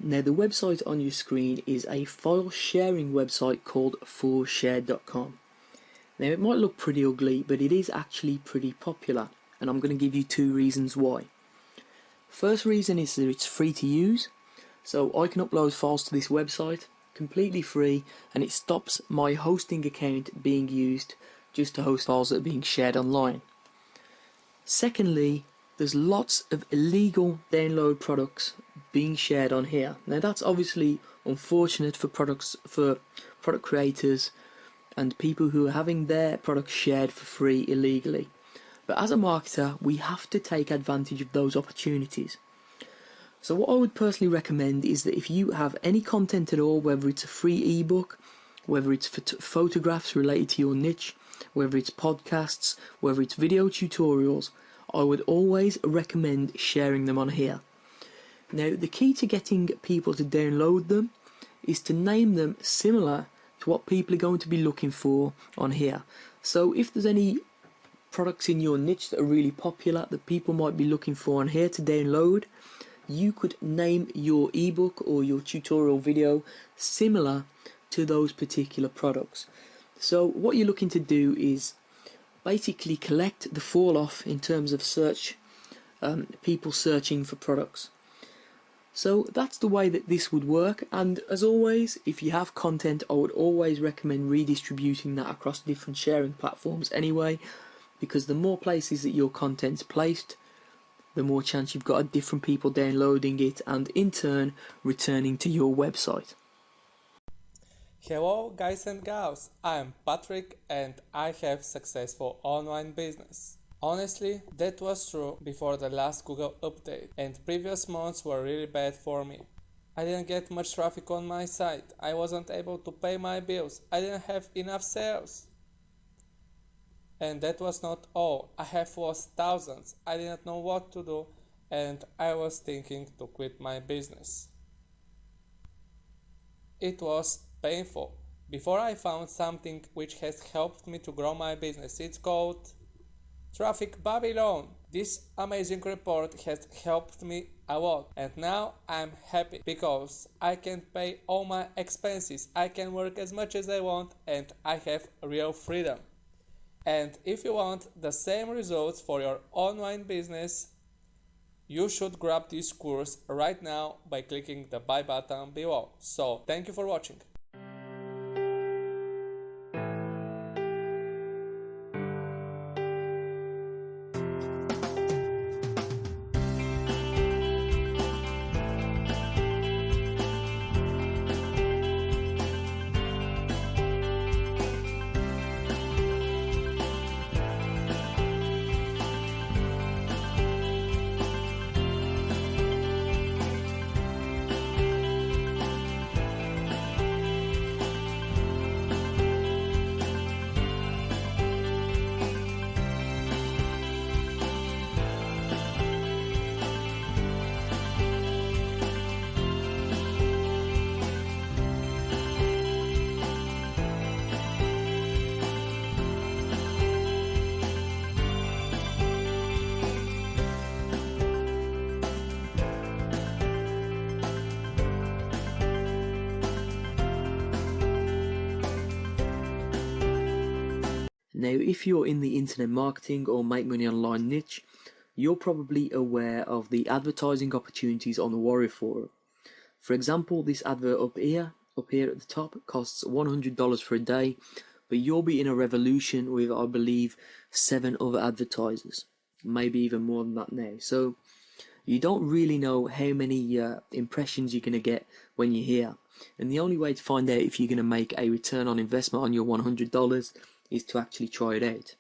Now the website on your screen is a file sharing website called ForShare.com. Now it might look pretty ugly, but it is actually pretty popular, and I'm going to give you two reasons why. First reason is that it's free to use, so I can upload files to this website completely free, and it stops my hosting account being used just to host files that are being shared online. Secondly, there's lots of illegal download products being shared on here. Now that's obviously unfortunate for product creators and people who are having their products shared for free illegally. But as a marketer, we have to take advantage of those opportunities. So what I would personally recommend is that if you have any content at all, whether it's a free ebook, whether it's photographs related to your niche, whether it's podcasts, whether it's video tutorials, I would always recommend sharing them on here. Now, the key to getting people to download them is to name them similar to what people are going to be looking for on here. So if there's any products in your niche that are really popular that people might be looking for on here to download, you could name your ebook or your tutorial video similar to those particular products. So what you're looking to do is basically collect the fall off in terms of search, people searching for products. So that's the way that this would work, and as always, if you have content, I would always recommend redistributing that across different sharing platforms anyway, because the more places that your content's placed, the more chance you've got of different people downloading it and in turn returning to your website. Hello guys and gals, I am Patrick and I have successful online business. Honestly, that was true before the last Google update, and previous months were really bad for me. I didn't get much traffic on my site, I wasn't able to pay my bills, I didn't have enough sales. And that was not all, I have lost thousands, I didn't know what to do, and I was thinking to quit my business. It was painful. Before I found something which has helped me to grow my business. It's called Traffic Babylon. This amazing report has helped me a lot, and now I'm happy because I can pay all my expenses, I can work as much as I want, and I have real freedom. And if you want the same results for your online business, you should grab this course right now by clicking the buy button below. So thank you for watching. Now, if you're in the internet marketing or make money online niche, you're probably aware of the advertising opportunities on the Warrior Forum. For example, this advert up here at the top, costs $100 for a day, but you'll be in a revolution with, I believe, 7 other advertisers, maybe even more than that now. So you don't really know how many impressions you're going to get when you're here. And the only way to find out if you're going to make a return on investment on your $100 is to actually try it out.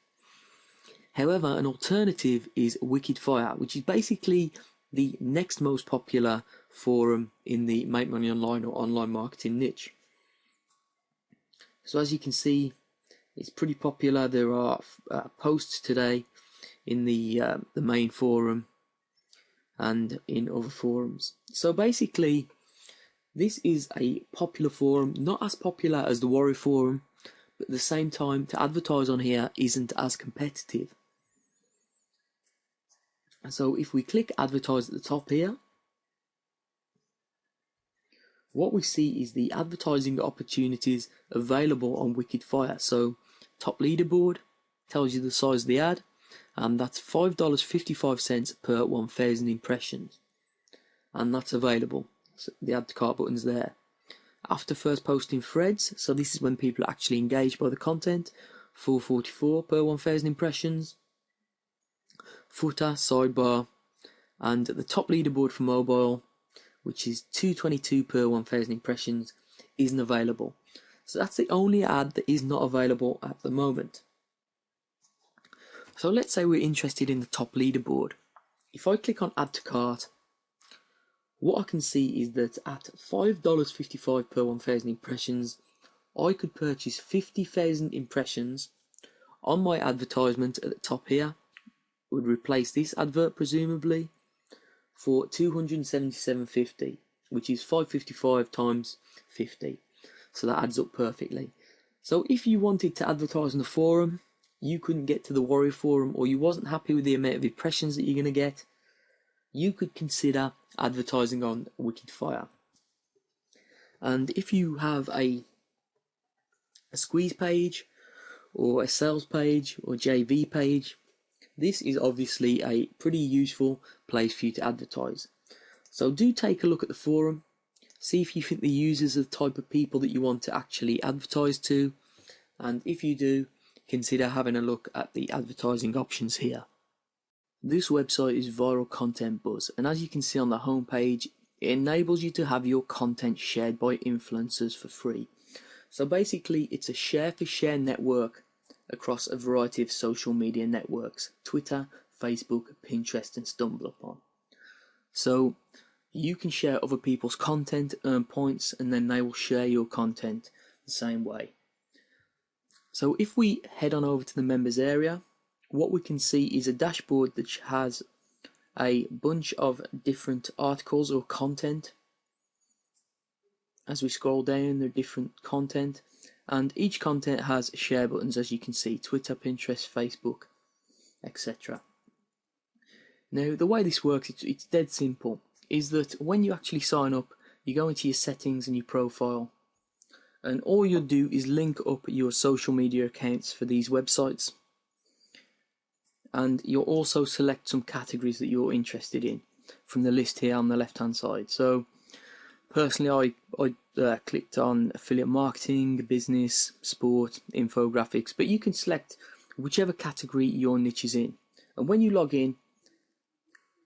However, an alternative is Wikidfire, which is basically the next most popular forum in the make money online or online marketing niche. So as you can see, it's pretty popular. There are posts today in the main forum and in other forums. So basically, this is a popular forum, not as popular as the Warrior Forum, but at the same time, to advertise on here isn't as competitive. So if we click advertise at the top here, what we see is the advertising opportunities available on Wikidfire. So top leaderboard tells you the size of the ad, and that's $5.55 per 1,000 impressions, and that's available. So the add to cart button's there. After first posting threads, so this is when people are actually engaged by the content, $4.44 per 1,000 impressions. Footer, sidebar, and the top leaderboard for mobile, which is $2.22 per 1,000 impressions, isn't available. So that's the only ad that is not available at the moment. So let's say we're interested in the top leaderboard. If I click on add to cart, what I can see is that at $5.55 per 1,000 impressions, I could purchase 50,000 impressions on my advertisement at the top here. Would replace this advert presumably for $277.50, which is $5.55 times 50. So that adds up perfectly. So if you wanted to advertise on the forum, you couldn't get to the Warrior forum, or you wasn't happy with the amount of impressions that you're going to get, you could consider advertising on Wikidfire. And if you have a squeeze page or a sales page or JV page, this is obviously a pretty useful place for you to advertise. So do take a look at the forum, see if you think the users are the type of people that you want to actually advertise to, and if you do, consider having a look at the advertising options here. This website is Viral Content Buzz, and as you can see on the home page, it enables you to have your content shared by influencers for free. So basically it's a share for share network across a variety of social media networks: Twitter, Facebook, Pinterest and StumbleUpon. So you can share other people's content, earn points, and then they will share your content the same way. So if we head on over to the members area, what we can see is a dashboard that has a bunch of different articles or content. As we scroll down, there are different content, and each content has share buttons, as you can see: Twitter, Pinterest, Facebook, etc. Now the way this works, it's dead simple, is that when you actually sign up, you go into your settings and your profile, and all you'll do is link up your social media accounts for these websites, and you'll also select some categories that you're interested in from the list here on the left hand side. So personally I clicked on affiliate marketing, business, sport, infographics, but you can select whichever category your niche is in, and when you log in,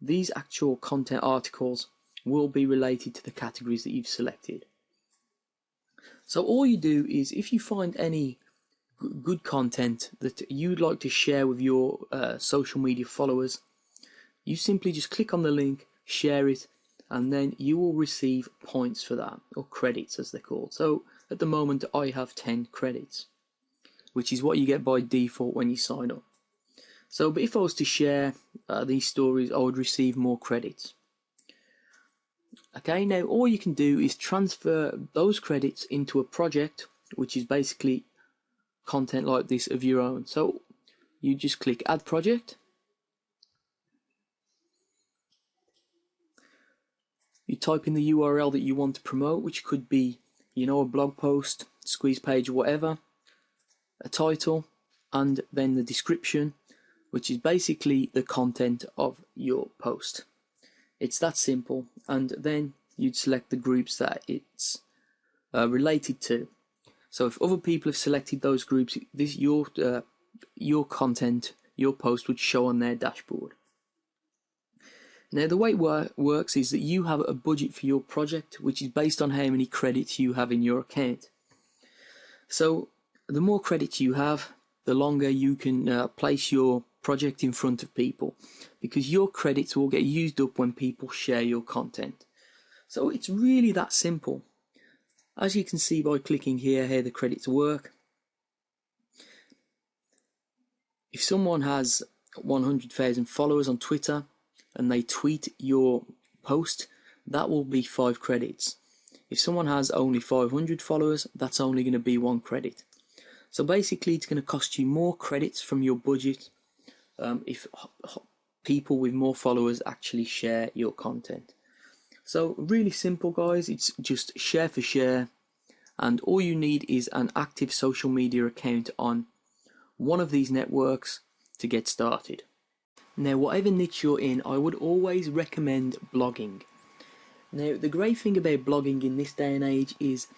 these actual content articles will be related to the categories that you've selected. So all you do is, if you find any good content that you'd like to share with your social media followers, you simply just click on the link, share it, and then you will receive points for that, or credits as they're called. So at the moment I have 10 credits, which is what you get by default when you sign up. So but if I was to share these stories, I would receive more credits. Okay, now all you can do is transfer those credits into a project, which is basically content like this of your own. So you just click add project, you type in the URL that you want to promote, which could be, you know, a blog post, squeeze page, whatever, a title, and then the description, which is basically the content of your post. It's that simple, and then you'd select the groups that it's related to. So if other people have selected those groups, this your content, your post would show on their dashboard. Now the way it works is that you have a budget for your project, which is based on how many credits you have in your account. So the more credits you have, the longer you can place your project in front of people, because your credits will get used up when people share your content. So it's really that simple. As you can see by clicking here how the credits work, if someone has 100,000 followers on Twitter and they tweet your post, that will be 5 credits. If someone has only 500 followers, that's only going to be 1 credit. So basically it's going to cost you more credits from your budget if people with more followers actually share your content. So really simple, guys. It's just share for share, and all you need is an active social media account on one of these networks to get started. Now, whatever niche you're in, I would always recommend blogging. Now, the great thing about blogging in this day and age is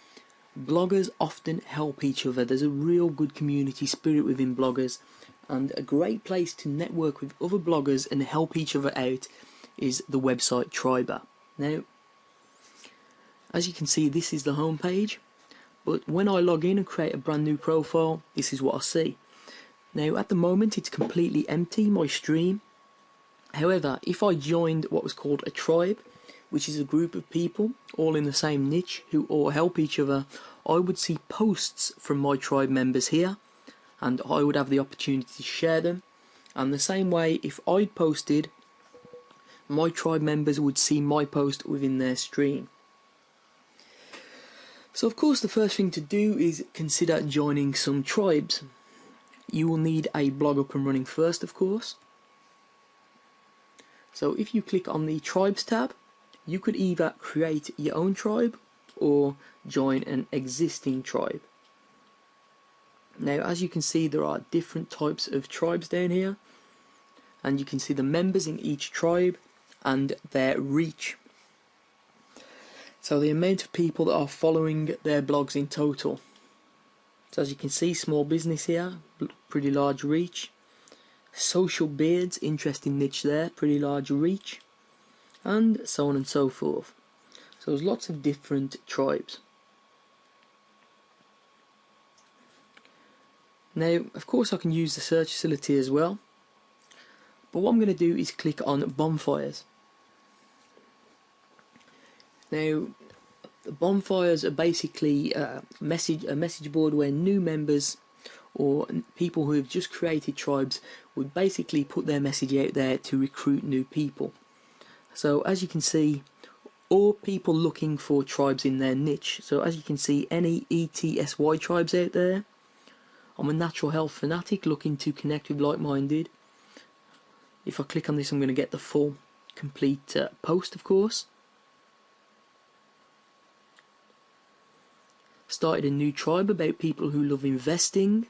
bloggers often help each other. There's a real good community spirit within bloggers, and a great place to network with other bloggers and help each other out is the website Triber. Now, as you can see, this is the home page, but when I log in and create a brand new profile, this is what I see. Now, at the moment, it's completely empty, my stream. However, if I joined what was called a tribe, which is a group of people all in the same niche who all help each other, I would see posts from my tribe members here, and I would have the opportunity to share them. And the same way, if I posted, my tribe members would see my post within their stream. So of course the first thing to do is consider joining some tribes. You will need a blog up and running first, of course. So if you click on the Tribes tab, you could either create your own tribe or join an existing tribe. Now, as you can see, there are different types of tribes down here, and you can see the members in each tribe and their reach. So the amount of people that are following their blogs in total. So as you can see, small business here, pretty large reach. Social beards, interesting niche there, pretty large reach. And so on and so forth. So there's lots of different tribes. Now, of course I can use the search facility as well. But what I'm going to do is click on bonfires. Now, the bonfires are basically a message board where new members or people who have just created tribes would basically put their message out there to recruit new people. So as you can see, all people looking for tribes in their niche. So as you can see, any ETSY tribes out there. I'm a natural health fanatic looking to connect with like-minded. If I click on this, I'm going to get the full complete post, of course. Started a new tribe about people who love investing.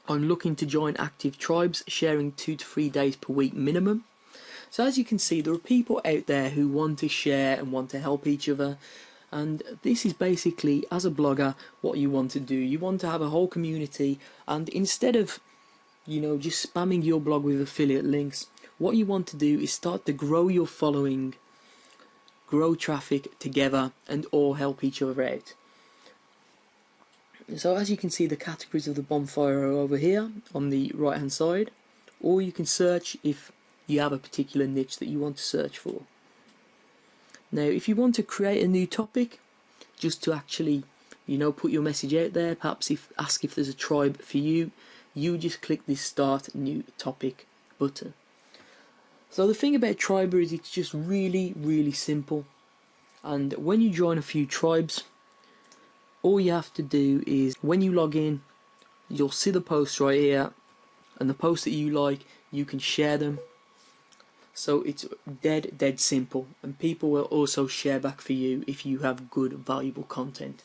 I'm looking to join active tribes, sharing 2 to 3 days per week minimum. So as you can see, there are people out there who want to share and want to help each other. And this is basically, as a blogger, what you want to do. You want to have a whole community, and instead of, just spamming your blog with affiliate links, what you want to do is start to grow your following, grow traffic together, and all help each other out. So as you can see, the categories of the bonfire are over here on the right hand side, or you can search if you have a particular niche that you want to search for. Now, if you want to create a new topic, just to actually, put your message out there, perhaps ask if there's a tribe for you, you just click this Start New Topic button. So the thing about Triber is it's just really, really simple. And when you join a few tribes, all you have to do is, when you log in, you'll see the posts right here, and the posts that you like, you can share them. So it's dead simple, and people will also share back for you if you have good, valuable content.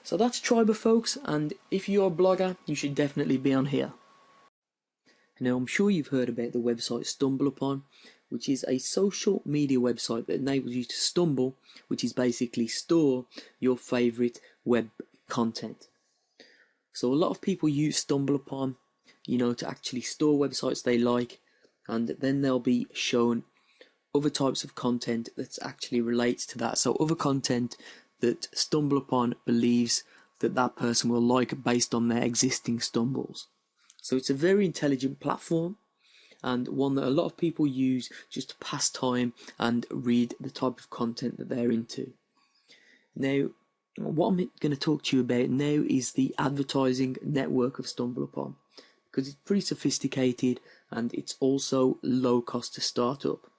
So that's Triber, folks, and if you're a blogger, you should definitely be on here. Now, I'm sure you've heard about the website StumbleUpon, which is a social media website that enables you to stumble, which is basically store your favourite web content. So a lot of people use StumbleUpon, to actually store websites they like, and then they'll be shown other types of content that actually relates to that. So other content that StumbleUpon believes that person will like based on their existing stumbles. So it's a very intelligent platform, and one that a lot of people use just to pass time and read the type of content that they're into. Now, what I'm going to talk to you about now is the advertising network of StumbleUpon, because it's pretty sophisticated and it's also low cost to start up.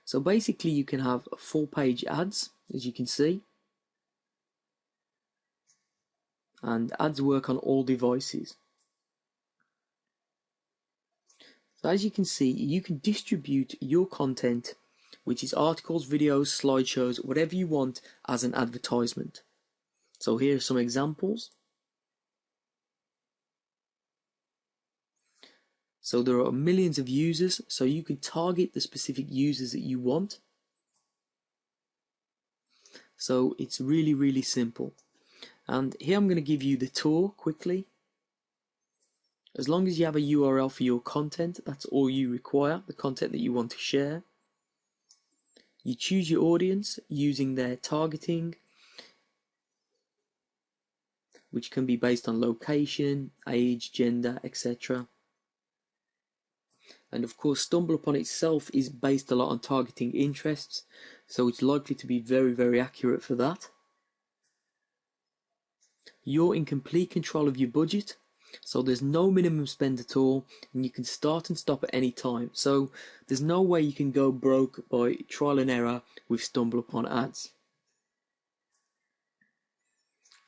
So basically you can have full page ads, as you can see, and ads work on all devices. So as you can see, you can distribute your content which is articles, videos, slideshows, whatever you want as an advertisement. So here are some examples. So there are millions of users, so you can target the specific users that you want. So it's really, really simple. And here I'm going to give you the tour quickly. As long as you have a URL for your content, that's all you require, the content that you want to share. You choose your audience using their targeting, which can be based on location, age, gender, etc. And of course, StumbleUpon itself is based a lot on targeting interests, so it's likely to be very, very accurate for that. You're in complete control of your budget, so there's no minimum spend at all, and you can start and stop at any time. So there's no way you can go broke by trial and error with StumbleUpon ads.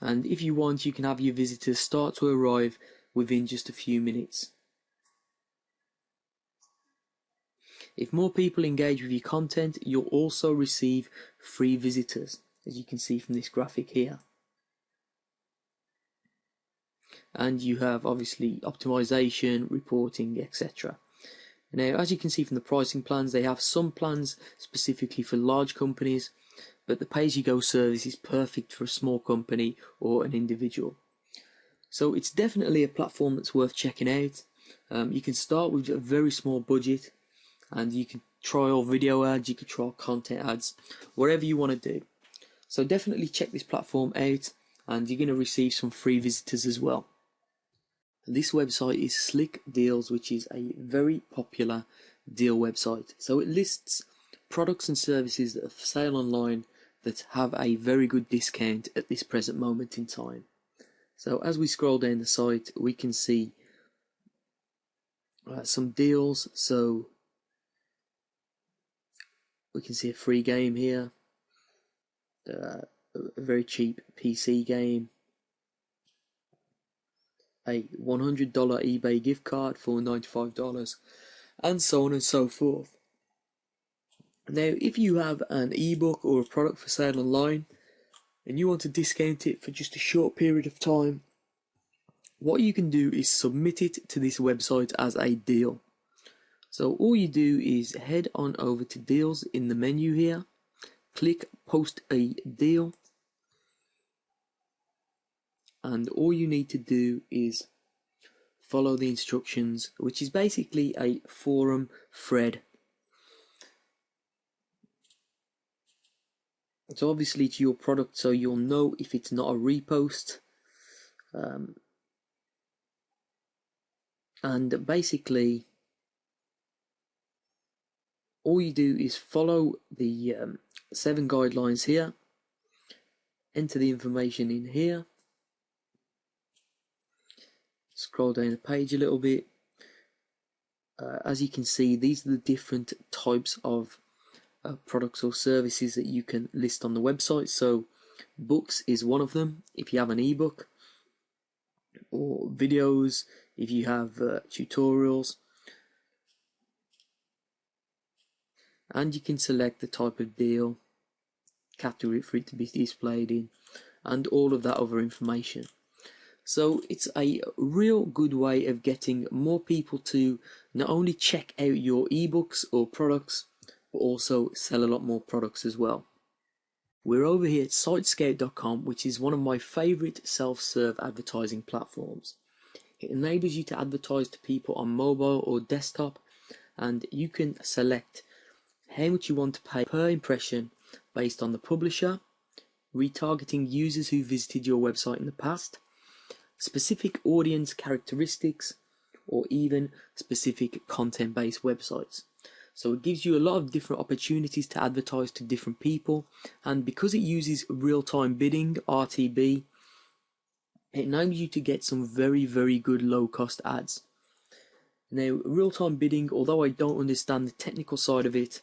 And if you want, you can have your visitors start to arrive within just a few minutes. If more people engage with your content, you'll also receive free visitors, as you can see from this graphic here. And you have obviously optimization, reporting, etc. Now, as you can see from the pricing plans, they have some plans specifically for large companies, but the pay-as-you-go service is perfect for a small company or an individual. So it's definitely a platform that's worth checking out. You can start with a very small budget, and you can trial video ads, you can trial content ads, whatever you want to do. So definitely check this platform out, and you're going to receive some free visitors as well. This website is Slick Deals, which is a very popular deal website. So it lists products and services that are for sale online that have a very good discount at this present moment in time. So as we scroll down the site, we can see some deals. So we can see a free game here, a very cheap PC game, a $100 eBay gift card for $95, and so on and so forth. Now, if you have an ebook or a product for sale online and you want to discount it for just a short period of time, what you can do is submit it to this website as a deal. So all you do is head on over to deals in the menu here, click post a deal, and all you need to do is follow the instructions, which is basically a forum thread. So obviously it's your product, so you'll know if it's not a repost. And basically all you do is follow the 7 guidelines here, enter the information in here, scroll down the page a little bit. As you can see, these are the different types of products or services that you can list on the website. So books is one of them if you have an ebook, or videos if you have tutorials, and you can select the type of deal, category for it to be displayed in, and all of that other information. So it's a real good way of getting more people to not only check out your ebooks or products, but also sell a lot more products as well. We're over here at Sitescout.com, which is one of my favorite self-serve advertising platforms. It enables you to advertise to people on mobile or desktop, and you can select how much you want to pay per impression based on the publisher, retargeting users who visited your website in the past, specific audience characteristics, or even specific content-based websites. So it gives you a lot of different opportunities to advertise to different people, and because it uses real-time bidding, RTB, it enables you to get some very, very good low-cost ads. Now, real-time bidding, although I don't understand the technical side of it,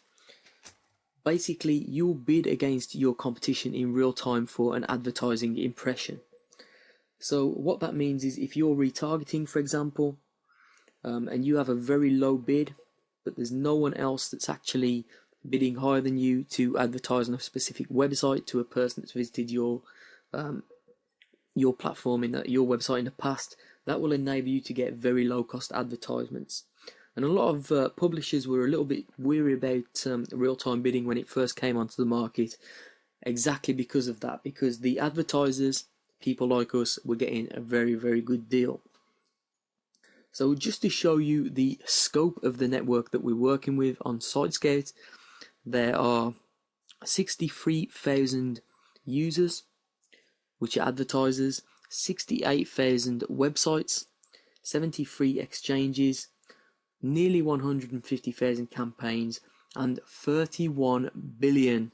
basically you'll bid against your competition in real time for an advertising impression. So what that means is if you're retargeting, for example, and you have a very low bid, but there's no one else that's actually bidding higher than you to advertise on a specific website to a person that's visited your platform in your website in the past, that will enable you to get very low cost advertisements. And a lot of publishers were a little bit weary about real-time bidding when it first came onto the market, exactly because of that, because the advertisers, people like us, were getting a very, very good deal. So just to show you the scope of the network that we're working with on SiteScout, there are 63,000 users, which are advertisers, 68,000 websites, 73 exchanges, nearly 150,000 campaigns, and 31 billion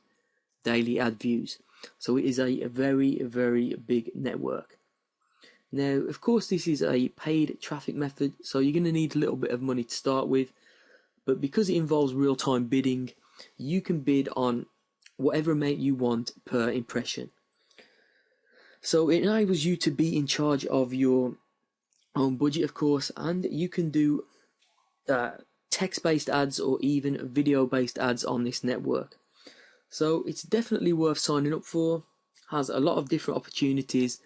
daily ad views. So it is a very, very big network. Now, of course, this is a paid traffic method, so you're going to need a little bit of money to start with, but because it involves real-time bidding, you can bid on whatever amount you want per impression. So it enables you to be in charge of your own budget, of course, and you can do text-based ads or even video-based ads on this network. So it's definitely worth signing up for, has a lot of different opportunities,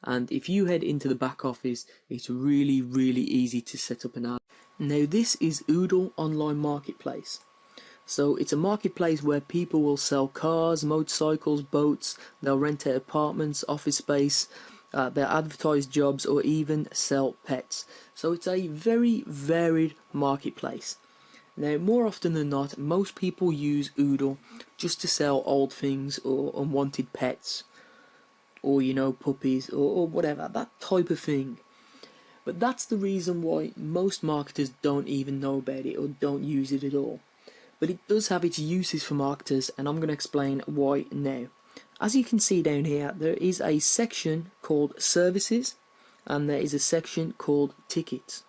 and if you head into the back office, it's really, really easy to set up an ad. Now this is Oodle Online Marketplace. So it's a marketplace where people will sell cars, motorcycles, boats, they'll rent out apartments, office space, they'll advertise jobs, or even sell pets. So it's a very varied marketplace. Now, more often than not, most people use Oodle just to sell old things or unwanted pets, or puppies or whatever, that type of thing. But that's the reason why most marketers don't even know about it or don't use it at all. But it does have its uses for marketers, and I'm going to explain why now. As you can see down here, there is a section called Services, and there is a section called Tickets.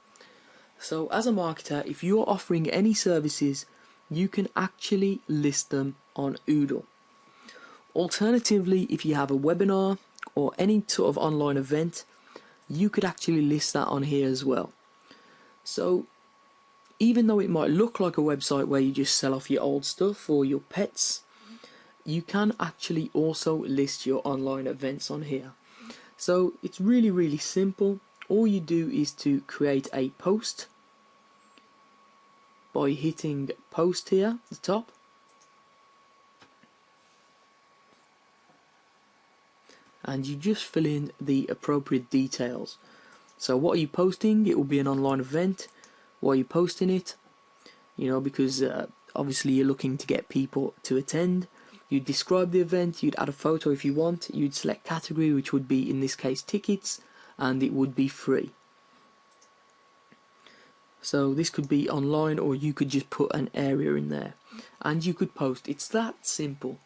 So as a marketer, if you're offering any services, you can actually list them on Oodle. Alternatively, if you have a webinar or any sort of online event, you could actually list that on here as well. So even though it might look like a website where you just sell off your old stuff or your pets, you can actually also list your online events on here. So it's really, really simple. All you do is to create a post by hitting post here at the top. And you just fill in the appropriate details. So what are you posting? It will be an online event. Why are you posting it? Because obviously you're looking to get people to attend. You'd describe the event, you'd add a photo if you want, you'd select category, which would be in this case tickets, and it would be free. So this could be online, or you could just put an area in there and you could post. It's that simple.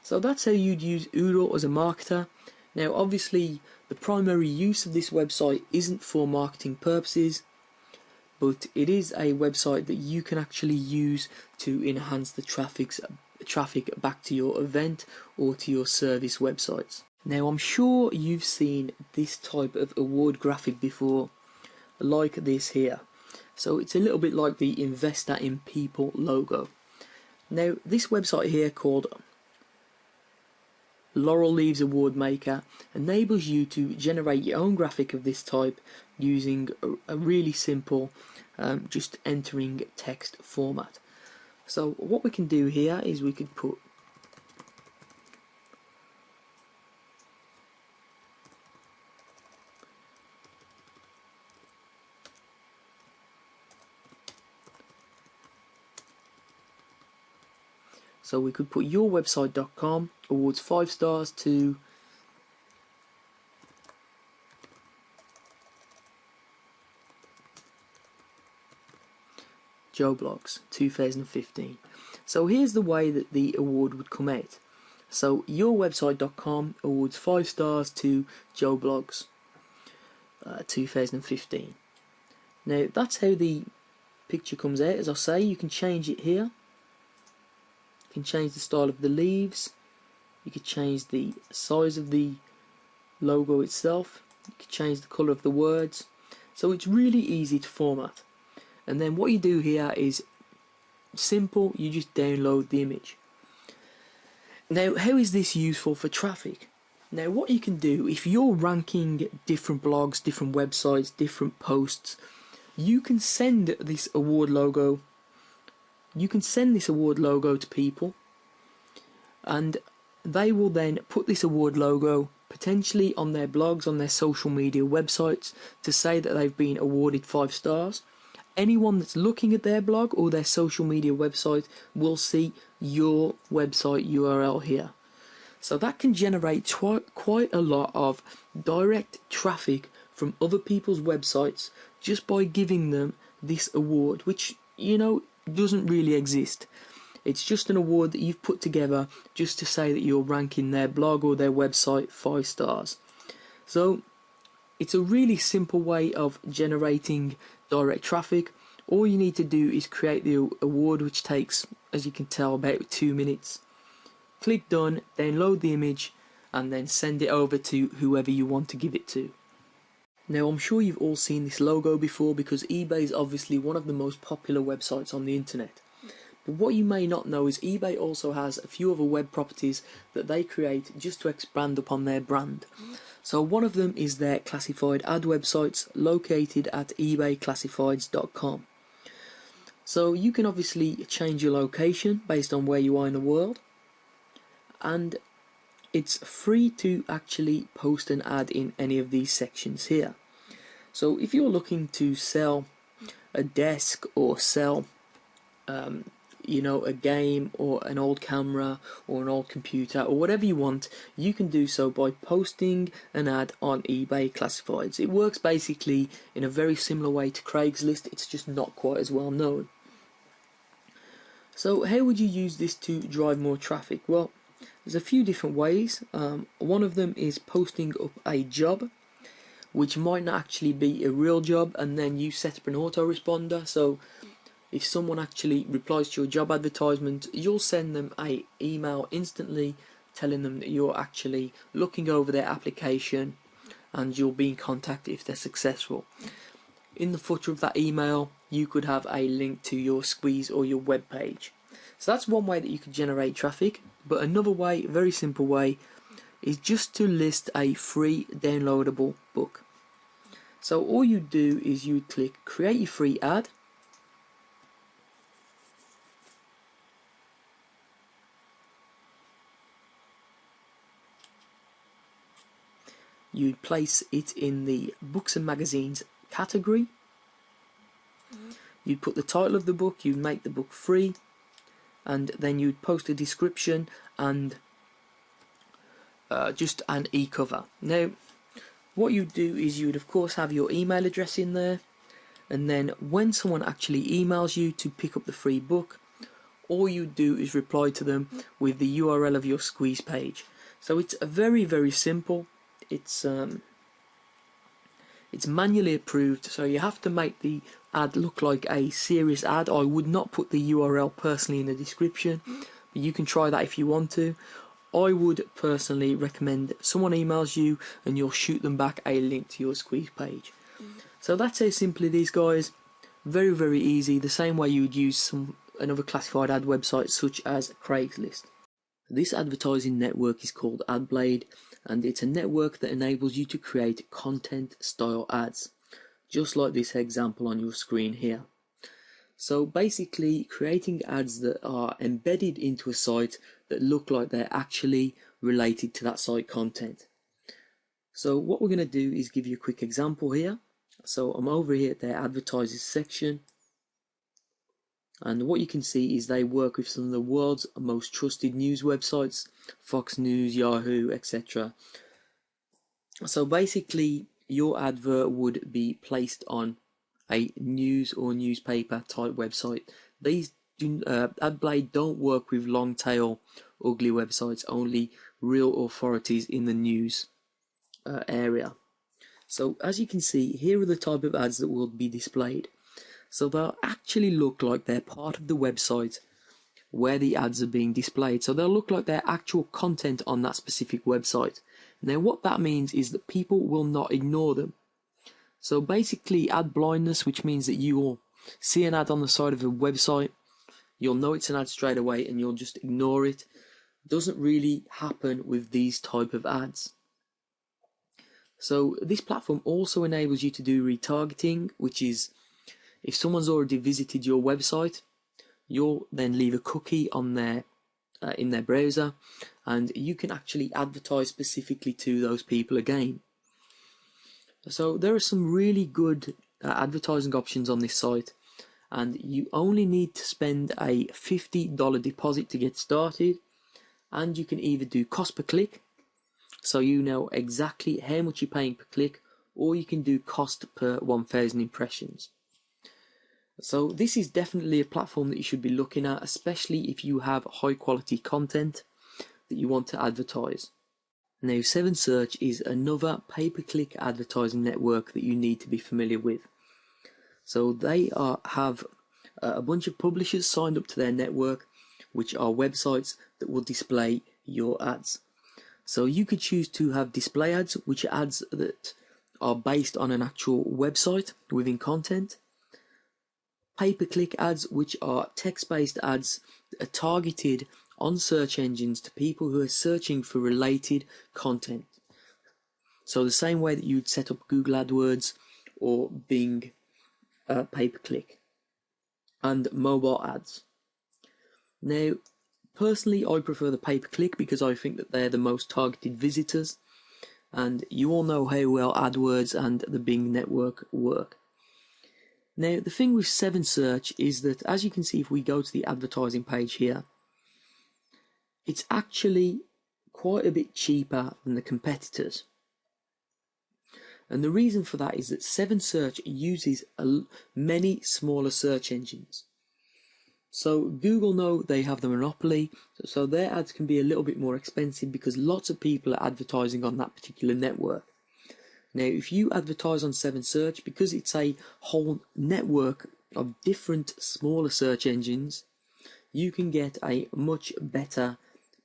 So that's how you'd use Oodle as a marketer. Now obviously the primary use of this website isn't for marketing purposes, but it is a website that you can actually use to enhance the traffic back to your event or to your service websites. Now I'm sure you've seen this type of award graphic before, like this here. So it's a little bit like the Invest That in People logo. Now this website here called Laurel Leaves Award Maker enables you to generate your own graphic of this type using a really simple just entering text format. So what we can do here is we could put yourwebsite.com awards 5 stars to Joe Blogs 2015. So here's the way that the award would come out. So yourwebsite.com awards 5 stars to Joe Blogs 2015. Now that's how the picture comes out. As I say, you can change it here. You can change the style of the leaves. You can change the size of the logo itself. You can change the colour of the words. So it's really easy to format. And then what you do here is simple, you just download the image. Now, how is this useful for traffic? Now, what you can do, if you're ranking different blogs, different websites, different posts, you can send this award logo. You can send this award logo to people, and they will then put this award logo potentially on their blogs, on their social media websites, to say that they've been awarded 5 stars. Anyone that's looking at their blog or their social media website will see your website URL here. So that can generate quite a lot of direct traffic from other people's websites just by giving them this award, which, doesn't really exist. It's just an award that you've put together just to say that you're ranking their blog or their website 5 stars. So it's a really simple way of generating direct traffic. All you need to do is create the award, which takes, as you can tell, about 2 minutes. Click done, download the image, and then send it over to whoever you want to give it to. Now, I'm sure you've all seen this logo before because eBay is obviously one of the most popular websites on the internet. But what you may not know is eBay also has a few other web properties that they create just to expand upon their brand. So one of them is their classified ad websites located at ebayclassifieds.com. So you can obviously change your location based on where you are in the world, and it's free to actually post an ad in any of these sections here. So if you're looking to sell a desk or sell a game or an old camera or an old computer or whatever you want, you can do so by posting an ad on eBay Classifieds. It works basically in a very similar way to Craigslist, it's just not quite as well known. So how would you use this to drive more traffic? Well, there's a few different ways. One of them is posting up a job, which might not actually be a real job, and then you set up an autoresponder. So if someone actually replies to your job advertisement, you'll send them an email instantly telling them that you're actually looking over their application and you'll be in contact if they're successful. In the footer of that email, you could have a link to your Squeeze or your web page. So that's one way that you could generate traffic. But another way, a very simple way, is just to list a free downloadable book. So all you do is you click create your free ad. You'd place it in the books and magazines category. You'd put the title of the book, you'd make the book free, and then you'd post a description and just an e-cover. Now, what you'd do is you'd of course have your email address in there, and then when someone actually emails you to pick up the free book, all you do is reply to them with the URL of your Squeeze page. So it's very, very simple. It's manually approved, so you have to make the ad look like a serious ad. I would not put the URL personally in the description, but you can try that if you want to. I would personally recommend someone emails you and you'll shoot them back a link to your Squeeze page. So that's how simple it is, guys. Very, very easy, the same way you would use another classified ad website such as Craigslist. This advertising network is called AdBlade, and it's a network that enables you to create content style ads, just like this example on your screen here. So basically creating ads that are embedded into a site that look like they're actually related to that site content. So what we're going to do is give you a quick example here. So I'm over here at their advertisers section, and what you can see is they work with some of the world's most trusted news websites, Fox News, Yahoo, etc. So basically your advert would be placed on a news or newspaper type website. These AdBlade don't work with long tail ugly websites, only real authorities in the news area. So as you can see, here are the type of ads that will be displayed. So they'll actually look like they're part of the website where the ads are being displayed. So they'll look like they're actual content on that specific website. Now what that means is that people will not ignore them. So basically ad blindness, which means that you will see an ad on the side of a website, you'll know it's an ad straight away and you'll just ignore it. Doesn't really happen with these type of ads. So this platform also enables you to do retargeting, which is if someone's already visited your website, you'll then leave a cookie on their in their browser, and you can actually advertise specifically to those people again. So there are some really good advertising options on this site, and you only need to spend a $50 deposit to get started, and you can either do cost per click, so you know exactly how much you're paying per click, or you can do cost per 1,000 impressions. So this is definitely a platform that you should be looking at, especially if you have high quality content that you want to advertise. Now, 7Search is another pay-per-click advertising network that you need to be familiar with. So they have a bunch of publishers signed up to their network, which are websites that will display your ads. So you could choose to have display ads, which are ads that are based on an actual website within content. Pay-per-click ads, which are text-based ads that are targeted on search engines to people who are searching for related content. So the same way that you'd set up Google AdWords or Bing pay-per-click. And mobile ads. Now, personally, I prefer the pay-per-click because I think that they're the most targeted visitors, and you all know how well AdWords and the Bing network work. Now, the thing with 7Search is that, as you can see if we go to the advertising page here, it's actually quite a bit cheaper than the competitors. And the reason for that is that 7Search uses many smaller search engines. So Google know they have the monopoly, so their ads can be a little bit more expensive because lots of people are advertising on that particular network. Now, if you advertise on 7Search, because it's a whole network of different smaller search engines, you can get a much better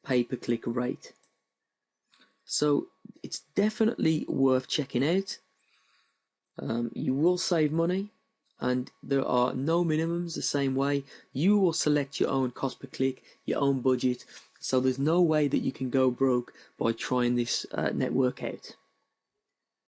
pay-per-click rate. So it's definitely worth checking out. You will save money, and there are no minimums the same way. You will select your own cost per click, your own budget, so there's no way that you can go broke by trying this network out.